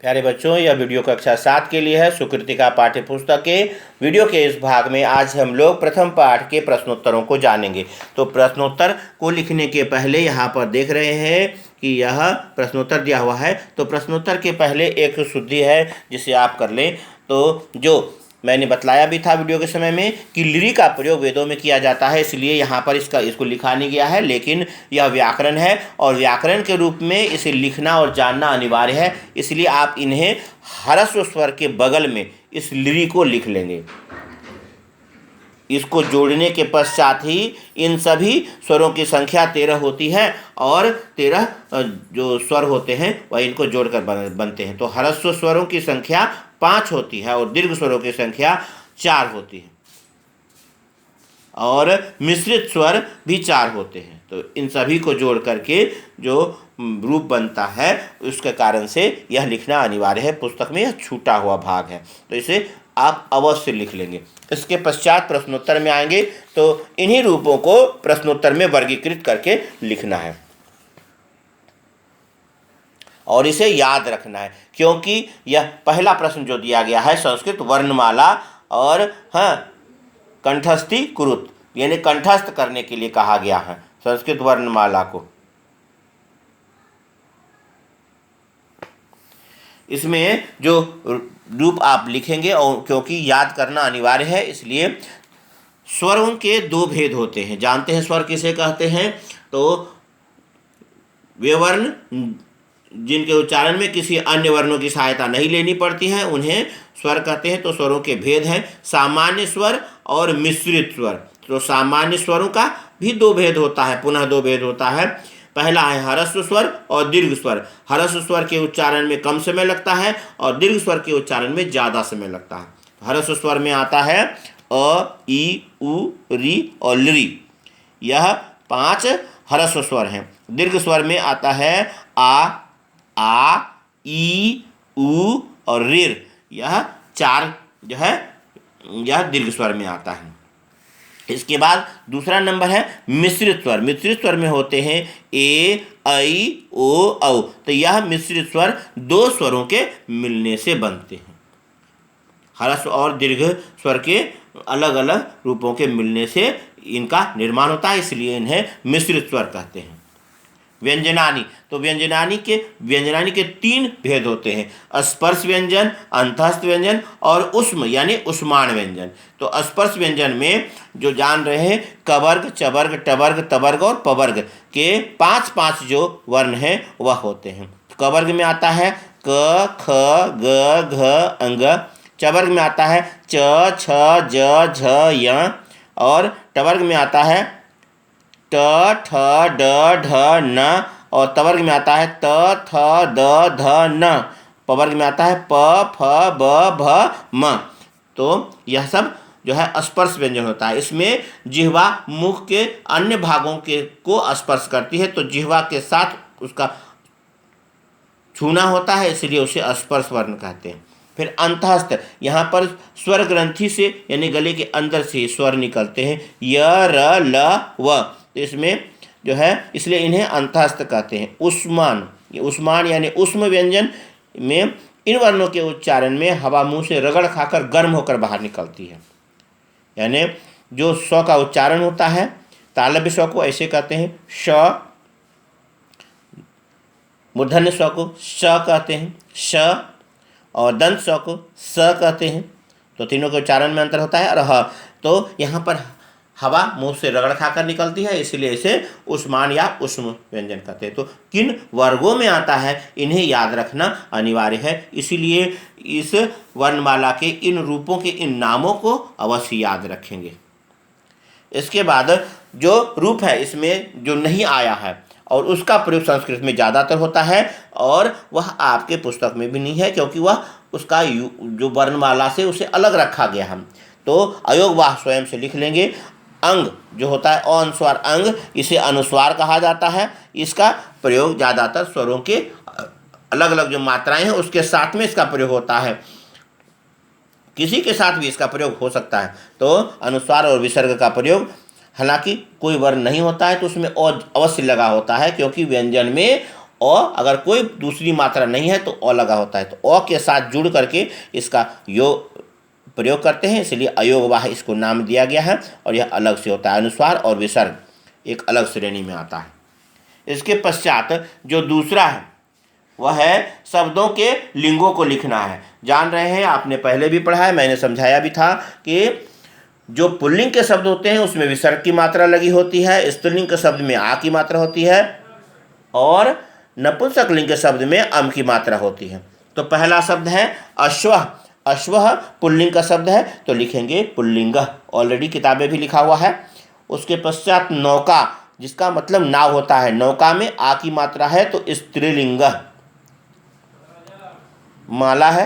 प्यारे बच्चों, यह वीडियो कक्षा 7 के लिए है। सुकृतिका पाठ्य पुस्तक के वीडियो के इस भाग में आज हम लोग प्रथम पाठ के प्रश्नोत्तरों को जानेंगे। तो प्रश्नोत्तर को लिखने के पहले यहाँ पर देख रहे हैं कि यह प्रश्नोत्तर दिया हुआ है। तो प्रश्नोत्तर के पहले एक शुद्धि है जिसे आप कर लें। तो जो मैंने बतलाया भी था वीडियो के समय में कि लिरि का प्रयोग वेदों में किया जाता है, इसलिए यहाँ पर इसको लिखा नहीं गया है, लेकिन यह व्याकरण है और व्याकरण के रूप में इसे लिखना और जानना अनिवार्य है। इसलिए आप इन्हें ह्रस्व स्वर के बगल में इस लिरि को लिख लेंगे। इसको जोड़ने के पश्चात ही इन सभी स्वरों की संख्या 13 होती है और 13 जो स्वर होते हैं वह इनको जोड़कर बनते हैं। तो ह्रस्व स्वरों की संख्या 5 होती है और दीर्घ स्वरों की संख्या 4 होती है और मिश्रित स्वर भी 4 होते हैं। तो इन सभी को जोड़ करके जो रूप बनता है उसके कारण से यह लिखना अनिवार्य है। पुस्तक में यह छूटा हुआ भाग है, तो इसे आप अवश्य लिख लेंगे। इसके पश्चात प्रश्नोत्तर में आएंगे तो इन्हीं रूपों को प्रश्नोत्तर में वर्गीकृत करके लिखना है और इसे याद रखना है, क्योंकि यह पहला प्रश्न जो दिया गया है संस्कृत वर्णमाला और कंठस्थी कुरुत यानी कंठस्थ करने के लिए कहा गया है संस्कृत वर्णमाला को। इसमें जो रूप आप लिखेंगे और क्योंकि याद करना अनिवार्य है, इसलिए स्वरों के 2 भेद होते हैं। जानते हैं स्वर किसे कहते हैं? तो वे वर्ण जिनके उच्चारण में किसी अन्य वर्णों की सहायता नहीं लेनी पड़ती है उन्हें स्वर कहते हैं। तो स्वरों के भेद हैं सामान्य स्वर और मिश्रित स्वर। तो सामान्य स्वरों का भी 2 भेद होता है, पुनः 2 भेद होता है। पहला है ह्रस्व स्वर और दीर्घ स्वर। ह्रस्व स्वर के उच्चारण में कम समय लगता है और दीर्घ स्वर के उच्चारण में ज़्यादा समय लगता है। ह्रस्व स्वर में आता है अ, ई, उ, री और लृ। यह 5 ह्रस्व स्वर हैं। दीर्घ स्वर में आता है आ, ई, उ और ऋ। यह 4 जो है यह दीर्घ स्वर में आता है। इसके बाद दूसरा नंबर है मिश्रित स्वर। मिश्रित स्वर में होते हैं ए, ऐ, ओ, औ। तो यह मिश्रित स्वर 2 स्वरों के मिलने से बनते हैं। ह्रस्व और दीर्घ स्वर के अलग अलग रूपों के मिलने से इनका निर्माण होता है, इसलिए इन्हें मिश्रित स्वर कहते हैं। व्यंजनानी। तो व्यंजनानी के 3 भेद होते हैं स्पर्श व्यंजन, अंतःस्थ व्यंजन और उष्म यानी उष्माण व्यंजन। तो स्पर्श व्यंजन में जो जान रहे हैं कवर्ग, चवर्ग, टवर्ग, तवर्ग और पवर्ग के 5 जो वर्ण हैं वह होते हैं। कवर्ग में आता है क, ख, ग, घ, अंग। चवर्ग में आता है च, छ, ज, झ, य और टवर्ग में आता है ट, ठ, ड, ढ, न और तवर्ग में आता है त, थ, द, ध, न। पवर्ग में आता है प, फ, ब, भ, म। तो यह सब जो है स्पर्श व्यंजन होता है। इसमें जिह्वा मुख के अन्य भागों को स्पर्श करती है, तो जिह्वा के साथ उसका छूना होता है, इसलिए उसे स्पर्श वर्ण कहते हैं। फिर अंतःस्थ, यहाँ पर स्वर ग्रंथि से यानी गले के अंदर से स्वर निकलते हैं य, र, ल, व। तो इसमें जो है इसलिए इन्हें अंतःस्थ कहते हैं। उष्माण यानी उष्म व्यंजन में इन वर्णों के उच्चारण में हवा मुंह से रगड़ खाकर गर्म होकर बाहर निकलती है। यानी जो स्व का उच्चारण होता है तालव्य स्व को ऐसे कहते हैं श, मूर्धन्य स्व को श कहते हैं श और दंत स्व को स कहते हैं। तो तीनों के उच्चारण में अंतर होता है। और ह, तो यहाँ पर हवा मुंह से रगड़ खाकर निकलती है, इसलिए इसे उष्माण या उष्म व्यंजन कहते हैं। तो किन वर्गों में आता है इन्हें याद रखना अनिवार्य है, इसीलिए इस वर्णमाला के इन रूपों के इन नामों को अवश्य याद रखेंगे। इसके बाद जो रूप है इसमें जो नहीं आया है और उसका प्रयोग संस्कृत में ज़्यादातर होता है और वह आपके पुस्तक में भी नहीं है, क्योंकि वह उसका जो वर्णमाला से उसे अलग रखा गया है। तो अयोगवाह स्वयं से लिख लेंगे। अंग जो होता है अनुस्वार अंग, इसे अनुस्वार कहा जाता है। इसका प्रयोग ज़्यादातर स्वरों के अलग अलग जो मात्राएं हैं उसके साथ में इसका प्रयोग होता है, किसी के साथ भी इसका प्रयोग हो सकता है। तो अनुस्वार और विसर्ग का प्रयोग, हालांकि कोई वर्ण नहीं होता है तो उसमें अवश्य लगा होता है, क्योंकि व्यंजन में अगर कोई दूसरी मात्रा नहीं है तो अ लगा होता है, तो अ के साथ जुड़ करके इसका योग प्रयोग करते हैं, इसलिए अयोगवाह इसको नाम दिया गया है। और यह अलग से होता है, अनुस्वार और विसर्ग एक अलग श्रेणी में आता है। इसके पश्चात जो दूसरा है वह है शब्दों के लिंगों को लिखना है। जान रहे हैं, आपने पहले भी पढ़ा है, मैंने समझाया भी था कि जो पुल्लिंग के शब्द होते हैं उसमें विसर्ग की मात्रा लगी होती है, स्त्रीलिंग के शब्द में आ की मात्रा होती है, और नपुंसक लिंग के शब्द में अम की मात्रा होती है। तो पहला शब्द है अश्वः। अश्वः पुल्लिंग का शब्द है तो लिखेंगे पुल्लिंग, ऑलरेडी किताबें भी लिखा हुआ है। उसके पश्चात नौका, जिसका मतलब नाव होता है, नौका में आ की मात्रा है तो स्त्रीलिंग। माला है,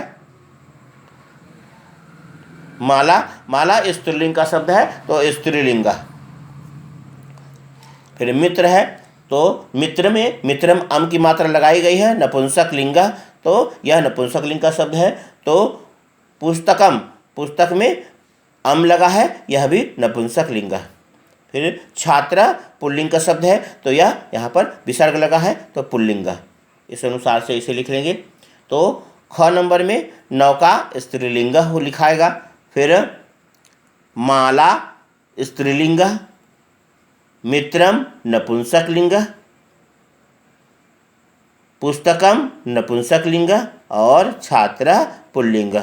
माला, माला स्त्रीलिंग का शब्द है तो स्त्रीलिंग। फिर मित्र है तो मित्र में मित्रम अम की मात्रा लगाई गई है, नपुंसक लिंग, तो यह नपुंसक लिंग का शब्द है। तो पुस्तकम, पुस्तक में अम लगा है, यह भी नपुंसक लिंग। फिर छात्र पुल्लिंग का शब्द है तो यह यहाँ पर विसर्ग लगा है तो पुल्लिंग। इस अनुसार से इसे लिख लेंगे। तो ख नंबर में नौका स्त्रीलिंग लिखाएगा, फिर माला स्त्रीलिंग, मित्रम नपुंसक लिंग, पुस्तकम नपुंसक लिंग और छात्र पुल्लिंग।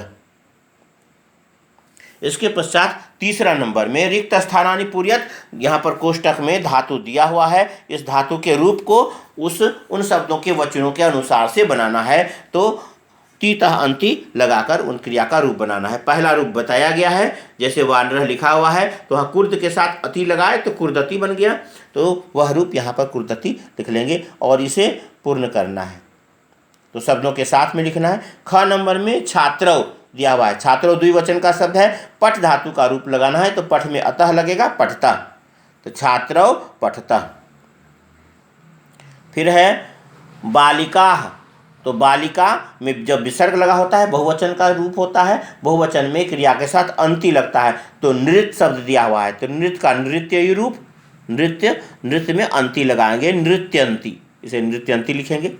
इसके पश्चात तीसरा नंबर में रिक्त स्थानानि पूर्यत, यहाँ पर कोष्टक में धातु दिया हुआ है, इस धातु के रूप को उन शब्दों के वचनों के अनुसार से बनाना है। तो तीतः अंति लगाकर उन क्रिया का रूप बनाना है। पहला रूप बताया गया है, जैसे वानरः लिखा हुआ है तो वहाँ कुर्द के साथ अति लगाए तो कुर्दति बन गया, तो वह रूप यहाँ पर कुर्दति लिख लेंगे और इसे पूर्ण करना है। तो शब्दों के साथ में लिखना है। ख नंबर में छात्रौ दिया हुआ है, छात्रो द्विवचन का शब्द है, पठ धातु का रूप लगाना है तो पठ में अतः लगेगा, पठता, तो छात्रौ पठता। फिर है बालिका, तो बालिका में जब विसर्ग लगा होता है बहुवचन का रूप होता है, बहुवचन में क्रिया के साथ अंति लगता है, तो नृत्य शब्द दिया हुआ है, तो नृत्य का नृत्य रूप, नृत्य, नृत्य में अंति लगाएंगे, नृत्यंती, इसे नृत्यंती लिखेंगे।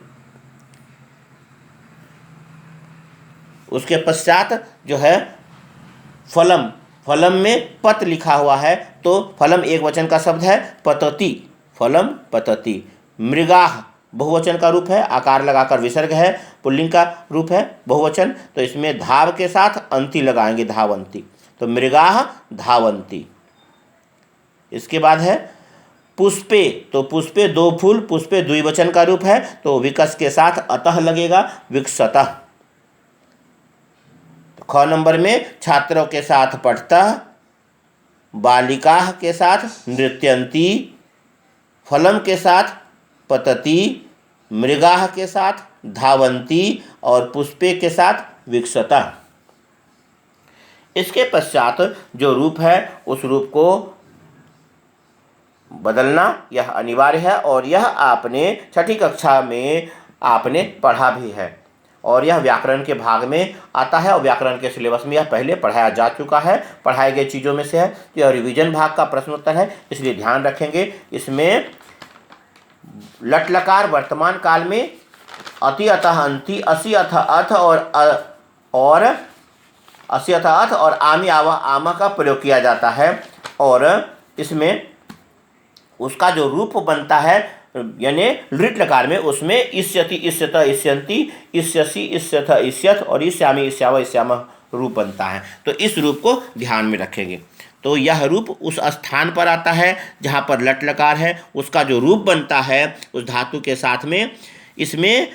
उसके पश्चात जो है फलम, फलम में पत लिखा हुआ है तो फलम एक वचन का शब्द है, पतति, फलम पतति। मृगाह बहुवचन का रूप है, आकार लगाकर विसर्ग है, पुल्लिंग का रूप है बहुवचन, तो इसमें धाव के साथ अंति लगाएंगे, धावंती, तो मृगाह धावंती। इसके बाद है पुष्पे, तो पुष्पे दो फूल, पुष्पे द्विवचन का रूप है तो विकस के साथ अतः लगेगा, विकसतः। ख नंबर में छात्रों के साथ पठता, बालिका के साथ नृत्यंती, फलम के साथ पतति, मृगाह के साथ धावंती और पुष्पे के साथ विकसता। इसके पश्चात जो रूप है उस रूप को बदलना यह अनिवार्य है और यह आपने छठी कक्षा में आपने पढ़ा भी है और यह व्याकरण के भाग में आता है और व्याकरण के सिलेबस में यह पहले पढ़ाया जा चुका है, पढ़ाई गई चीज़ों में से है। तो यह रिवीजन भाग का प्रश्नोत्तर है, इसलिए ध्यान रखेंगे। इसमें लट लकार वर्तमान काल में अति अतः अंति, असि अथ अथ और असि अथ अथ और आमी आवा आमा का प्रयोग किया जाता है और इसमें उसका जो रूप बनता है यानी लृट लकार में उसमें इष्यति इष्यत इष्यन्ति इष्यसि इष्यथ इष्यथ और इष्यामि इष्याव इष्यामः रूप बनता है। तो इस रूप को ध्यान में रखेंगे। तो यह रूप उस स्थान पर आता है जहाँ पर लट लकार है, उसका जो रूप बनता है उस धातु के साथ में, इसमें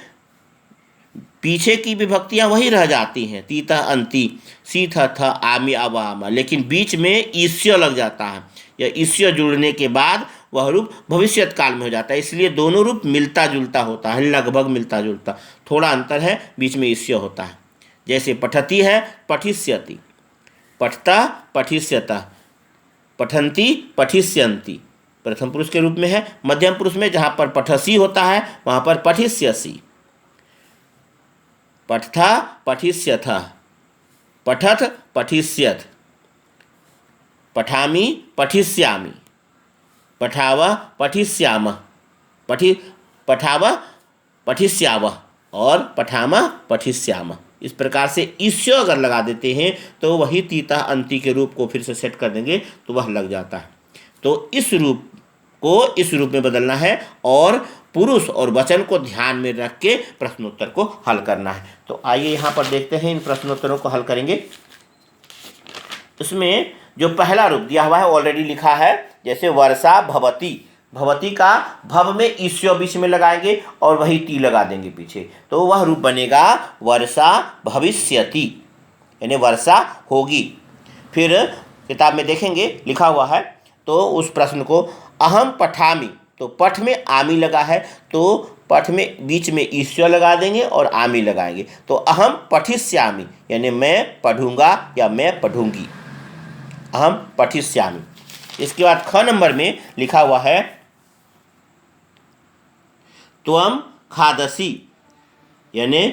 पीछे की विभक्तियाँ वही रह जाती हैं, तीतः अंति, सीथ थ आमी आवा, लेकिन बीच में ईस्य लग जाता है। यह ईस्य जुड़ने के बाद वह रूप भविष्यत काल में हो जाता है, इसलिए दोनों रूप मिलता जुलता होता है, लगभग मिलता जुलता, थोड़ा अंतर है, बीच में ईस्य होता है। जैसे पठति है पठिष्यति, पठता पठिष्यतः, पठन्ति पठिष्यन्ति, प्रथम पुरुष के रूप में है। मध्यम पुरुष में जहाँ पर पठसी होता है वहाँ पर पठिष्यसि, पठथा पठिष्यथ, पठथ पठिष्यथ, पठामि पठिष्यामि, पठाव पठिष्यामः, पठाव पठिष्यावः और पठामः पठिष्यामः। इस प्रकार से ईस्य अगर लगा देते हैं तो वही तीता अंति के रूप को फिर से सेट कर देंगे तो वह लग जाता है। तो इस रूप को इस रूप में बदलना है और पुरुष और वचन को ध्यान में रख के प्रश्नोत्तर को हल करना है। तो आइए यहाँ पर देखते हैं, इन प्रश्नोत्तरों को हल करेंगे। इसमें जो पहला रूप दिया हुआ है ऑलरेडी लिखा है, जैसे वर्षा भवती, भवती का भव में ईस्य बीच में लगाएंगे और वही टी लगा देंगे पीछे, तो वह रूप बनेगा वर्षा भविष्यति, यानी वर्षा होगी। फिर किताब में देखेंगे लिखा हुआ है, तो उस प्रश्न को अहम पठामि, तो पठ में आमी लगा है तो पठ में बीच में ईस्य लगा देंगे और आमी लगाएंगे, तो अहम पठिष्यामि यानी मैं पढ़ूंगा या मैं पढ़ूंगी, अहम पठिष्यामि। इसके बाद ख नंबर में लिखा हुआ है त्वम खादसी, यानी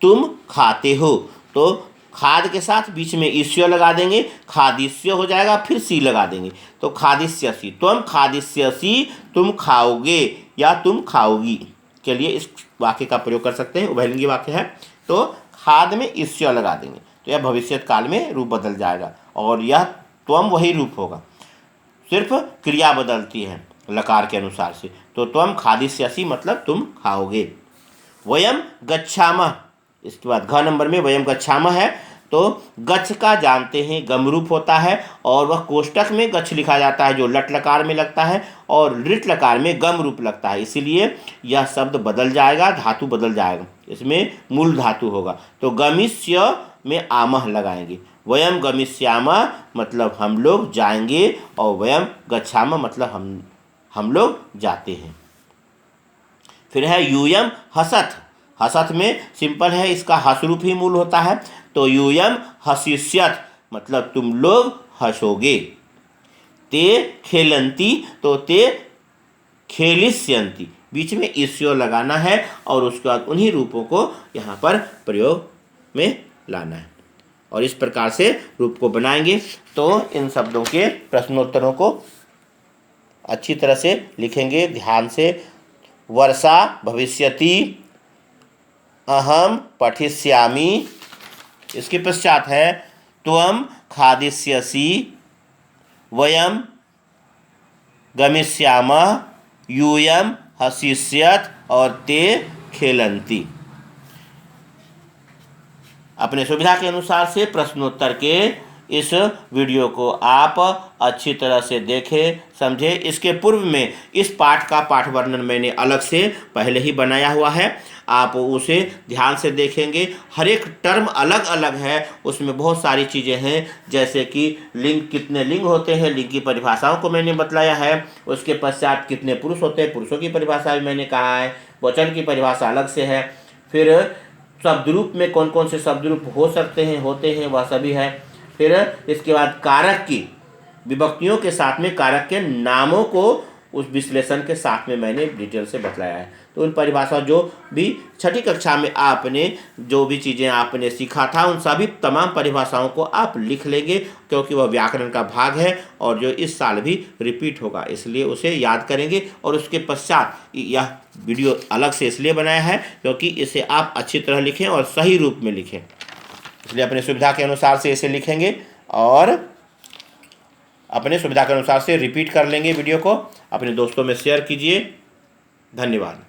तुम खाते हो, तो खाद के साथ बीच में ईस्य लगा देंगे, खादिष्य हो जाएगा, फिर सी लगा देंगे, तो खादिष्यसि, त्वम खादिष्यसि तुम खाओगे या तुम खाओगी के लिए इस वाक्य का प्रयोग कर सकते हैं, उभयलिंगी वाक्य है। तो खाद में ईस्य लगा देंगे तो यह भविष्य काल में रूप बदल जाएगा और यह त्वम वही रूप होगा, सिर्फ क्रिया बदलती है लकार के अनुसार से। तो त्वम खादिष्यसि मतलब तुम खाओगे। वयम गच्छामः, इसके बाद घ नंबर में वयम गच्छामः है, तो गच्छ का जानते हैं गम रूप होता है और वह कोष्टक में गच्छ लिखा जाता है जो लट लकार में लगता है और लृट लकार में गम रूप लगता है, इसीलिए यह शब्द बदल जाएगा, धातु बदल जाएगा, इसमें मूल धातु होगा। तो गमिष्य में आमह लगाएंगे, वयम गमिष्यामः मतलब हम लोग जाएंगे और वयम गच्छामः मतलब हम लोग जाते हैं। फिर है यूयम हसत, हसत में सिंपल है, इसका हस रूप ही मूल होता है, तो यूयम हसिष्यत मतलब तुम लोग हंसोगे। ते खेलंती, तो ते खेलिष्यंती, बीच में ईस्य लगाना है और उसके बाद उन्हीं रूपों को यहाँ पर प्रयोग में लाना है और इस प्रकार से रूप को बनाएंगे। तो इन शब्दों के प्रश्नोत्तरों को अच्छी तरह से लिखेंगे ध्यान से। वर्षा भविष्यति, अहम पठिष्यामि, इसके पश्चात है त्वम खादिष्यसि, वयम गमिष्यामः, यूयम हसिष्यत और ते खेलन्ति। अपने सुविधा के अनुसार से प्रश्नोत्तर के इस वीडियो को आप अच्छी तरह से देखें, समझें। इसके पूर्व में इस पाठ का पाठ वर्णन मैंने अलग से पहले ही बनाया हुआ है, आप उसे ध्यान से देखेंगे। हर एक टर्म अलग अलग है, उसमें बहुत सारी चीज़ें हैं, जैसे कि लिंग, कितने लिंग होते हैं, लिंग की परिभाषाओं को मैंने बतलाया है। उसके पश्चात कितने पुरुष होते हैं, पुरुषों की परिभाषा भी मैंने कहा है, वचन की परिभाषा अलग से है। फिर शब्द रूप में कौन कौन से शब्द रूप हो सकते हैं, होते हैं, वह सभी है। फिर इसके बाद कारक की विभक्तियों के साथ में कारक के नामों को उस विश्लेषण के साथ में मैंने डिटेल से बतलाया है। तो उन परिभाषा जो भी छठी कक्षा में आपने जो भी चीज़ें आपने सीखा था, उन सभी तमाम परिभाषाओं को आप लिख लेंगे, क्योंकि वह व्याकरण का भाग है और जो इस साल भी रिपीट होगा, इसलिए उसे याद करेंगे। और उसके पश्चात यह वीडियो अलग से इसलिए बनाया है क्योंकि इसे आप अच्छी तरह लिखें और सही रूप में लिखें, इसलिए अपने सुविधा के अनुसार से इसे लिखेंगे और अपने सुविधा के अनुसार से रिपीट कर लेंगे वीडियो को। अपने दोस्तों में शेयर कीजिए। धन्यवाद।